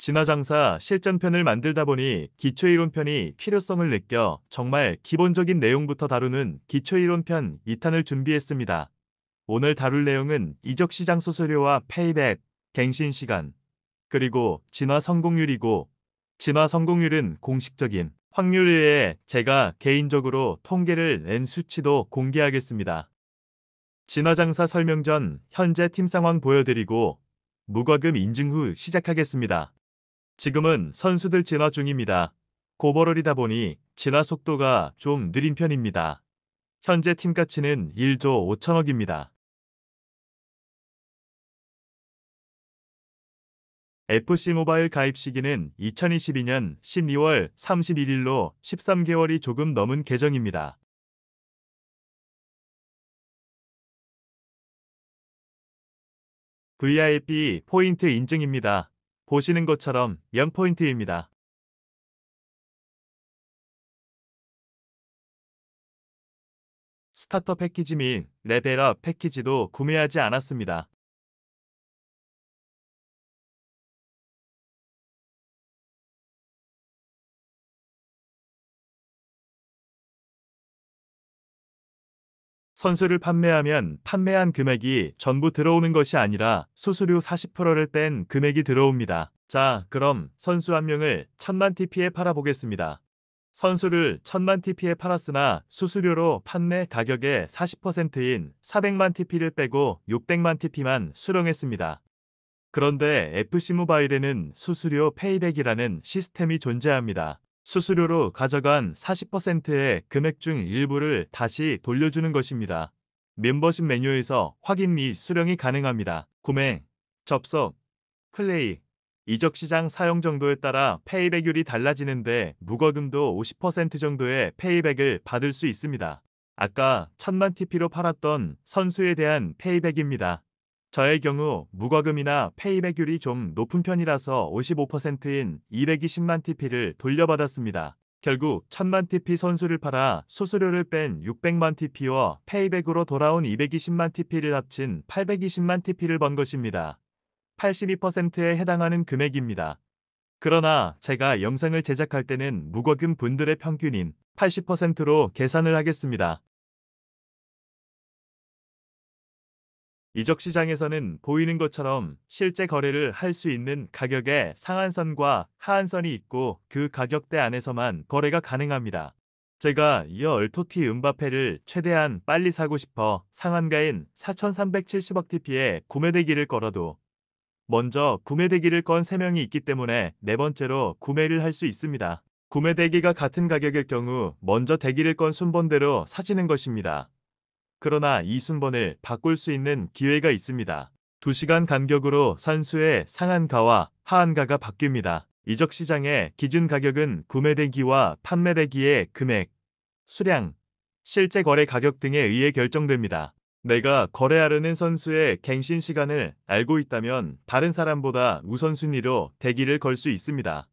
진화장사 실전편을 만들다 보니 기초이론편이 필요성을 느껴 정말 기본적인 내용부터 다루는 기초이론편 2탄을 준비했습니다. 오늘 다룰 내용은 이적시장 수수료와 페이백, 갱신시간, 그리고 진화 성공률이고, 진화 성공률은 공식적인 확률 외에 제가 개인적으로 통계를 낸 수치도 공개하겠습니다. 진화장사 설명 전 현재 팀 상황 보여드리고 무과금 인증 후 시작하겠습니다. 지금은 선수들 진화 중입니다. 고버럴이다 보니 진화 속도가 좀 느린 편입니다. 현재 팀 가치는 1조 5천억입니다. FC 모바일 가입 시기는 2022년 12월 31일로 13개월이 조금 넘은 계정입니다. VIP 포인트 인증입니다. 보시는 것처럼 0포인트입니다. 스타터 패키지 및 레벨업 패키지도 구매하지 않았습니다. 선수를 판매하면 판매한 금액이 전부 들어오는 것이 아니라 수수료 40%를 뺀 금액이 들어옵니다. 자, 그럼 선수 한 명을 1000만 TP에 팔아보겠습니다. 선수를 1000만 TP에 팔았으나 수수료로 판매 가격의 40%인 400만 TP를 빼고 600만 TP만 수령했습니다. 그런데 FC 모바일에는 수수료 페이백이라는 시스템이 존재합니다. 수수료로 가져간 40%의 금액 중 일부를 다시 돌려주는 것입니다. 멤버십 메뉴에서 확인 및 수령이 가능합니다. 구매, 접속, 플레이, 이적 시장 사용 정도에 따라 페이백률이 달라지는데 무과금도 50% 정도의 페이백을 받을 수 있습니다. 아까 1000만 TP로 팔았던 선수에 대한 페이백입니다. 저의 경우 무과금이나 페이백률이 좀 높은 편이라서 55%인 220만 TP를 돌려받았습니다. 결국 1000만 TP 선수를 팔아 수수료를 뺀 600만 TP와 페이백으로 돌아온 220만 TP를 합친 820만 TP를 번 것입니다. 82%에 해당하는 금액입니다. 그러나 제가 영상을 제작할 때는 무과금 분들의 평균인 80%로 계산을 하겠습니다. 이적 시장에서는 보이는 것처럼 실제 거래를 할 수 있는 가격의 상한선과 하한선이 있고 그 가격대 안에서만 거래가 가능합니다. 제가 이어 얼토티 음바페를 최대한 빨리 사고 싶어 상한가인 4,370억 TP에 구매대기를 걸어도 먼저 구매대기를 건 3명이 있기 때문에 네 번째로 구매를 할 수 있습니다. 구매대기가 같은 가격일 경우 먼저 대기를 건 순번대로 사지는 것입니다. 그러나 이 순번을 바꿀 수 있는 기회가 있습니다. 2시간 간격으로 선수의 상한가와 하한가가 바뀝니다. 이적 시장의 기준 가격은 구매대기와 판매대기의 금액, 수량, 실제 거래 가격 등에 의해 결정됩니다. 내가 거래하려는 선수의 갱신 시간을 알고 있다면 다른 사람보다 우선순위로 대기를 걸 수 있습니다.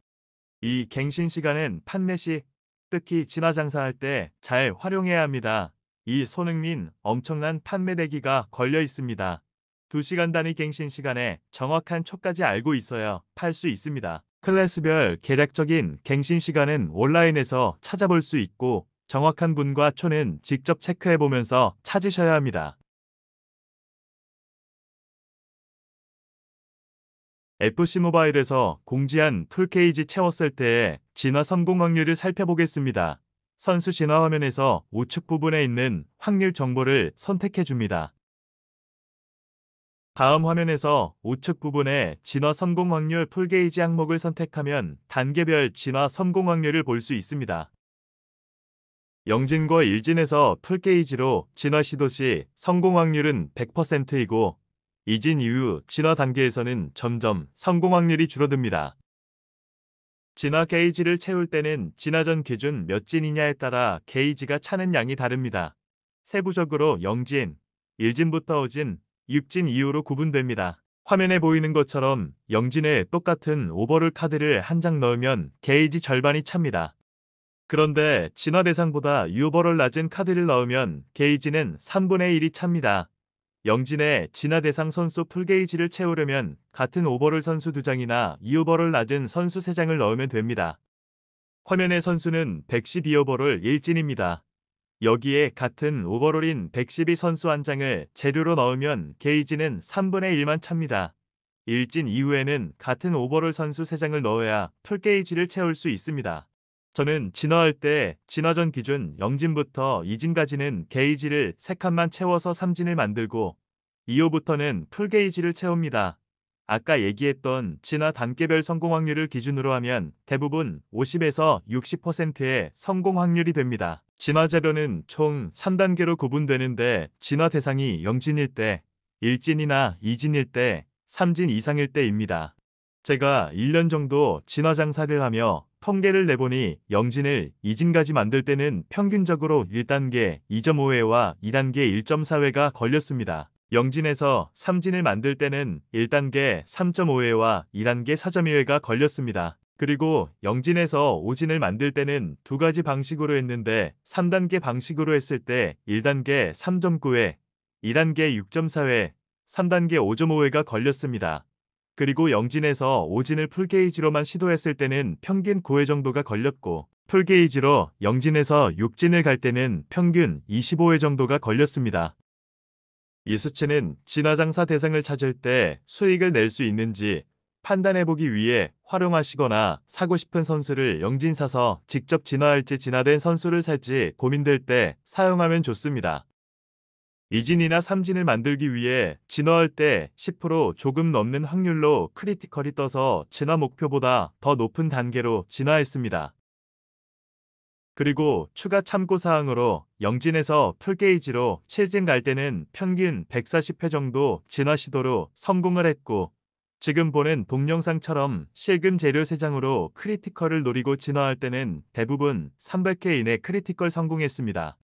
이 갱신 시간은 판매 시, 특히 진화 장사할 때 잘 활용해야 합니다. 이 손흥민 엄청난 판매 대기가 걸려 있습니다. 2시간 단위 갱신 시간에 정확한 초까지 알고 있어야 팔 수 있습니다. 클래스별 계략적인 갱신 시간은 온라인에서 찾아볼 수 있고 정확한 분과 초는 직접 체크해 보면서 찾으셔야 합니다. FC 모바일에서 공지한 풀케이지 채웠을 때의 진화 성공 확률을 살펴보겠습니다. 선수 진화 화면에서 우측 부분에 있는 확률 정보를 선택해 줍니다. 다음 화면에서 우측 부분에 진화 성공 확률 풀게이지 항목을 선택하면 단계별 진화 성공 확률을 볼 수 있습니다. 영진과 일진에서 풀게이지로 진화 시도 시 성공 확률은 100%이고 이진 이후 진화 단계에서는 점점 성공 확률이 줄어듭니다. 진화 게이지를 채울 때는 진화 전 기준 몇 진이냐에 따라 게이지가 차는 양이 다릅니다. 세부적으로 0진, 1진부터 5진, 6진 이후로 구분됩니다. 화면에 보이는 것처럼 0진에 똑같은 오버롤 카드를 한 장 넣으면 게이지 절반이 찹니다. 그런데 진화 대상보다 유오버롤 낮은 카드를 넣으면 게이지는 3분의 1이 찹니다. 영진의 진화 대상 선수 풀게이지를 채우려면 같은 오버롤 선수 2장이나 2오버롤 낮은 선수 3장을 넣으면 됩니다. 화면의 선수는 112오버롤 일진입니다. 여기에 같은 오버롤인 112 선수 1장을 재료로 넣으면 게이지는 3분의 1만 찹니다. 일진 이후에는 같은 오버롤 선수 3장을 넣어야 풀게이지를 채울 수 있습니다. 저는 진화할 때 진화전 기준 0진부터 2진까지는 게이지를 3칸만 채워서 3진을 만들고 2호부터는 풀게이지를 채웁니다. 아까 얘기했던 진화 단계별 성공 확률을 기준으로 하면 대부분 50에서 60%의 성공 확률이 됩니다. 진화 재료는 총 3단계로 구분되는데 진화 대상이 0진일 때, 1진이나 2진일 때, 3진 이상일 때입니다. 제가 1년 정도 진화 장사를 하며 통계를 내보니 0진을 2진까지 만들 때는 평균적으로 1단계 2.5회와 2단계 1.4회가 걸렸습니다. 0진에서 3진을 만들 때는 1단계 3.5회와 2단계 4.2회가 걸렸습니다. 그리고 0진에서 5진을 만들 때는 두 가지 방식으로 했는데 3단계 방식으로 했을 때 1단계 3.9회, 2단계 6.4회, 3단계 5.5회가 걸렸습니다. 그리고 0진에서 5진을 풀게이지로만 시도했을 때는 평균 9회 정도가 걸렸고 풀게이지로 0진에서 6진을 갈 때는 평균 25회 정도가 걸렸습니다. 이 수치는 진화장사 대상을 찾을 때 수익을 낼 수 있는지 판단해보기 위해 활용하시거나 사고 싶은 선수를 0진 사서 직접 진화할지 진화된 선수를 살지 고민될 때 사용하면 좋습니다. 2진이나 3진을 만들기 위해 진화할 때 10% 조금 넘는 확률로 크리티컬이 떠서 진화 목표보다 더 높은 단계로 진화했습니다. 그리고 추가 참고사항으로 0진에서 풀게이지로 7진 갈 때는 평균 140회 정도 진화 시도로 성공을 했고 지금 보는 동영상처럼 실금 재료 3장으로 크리티컬을 노리고 진화할 때는 대부분 300회 이내 크리티컬 성공했습니다.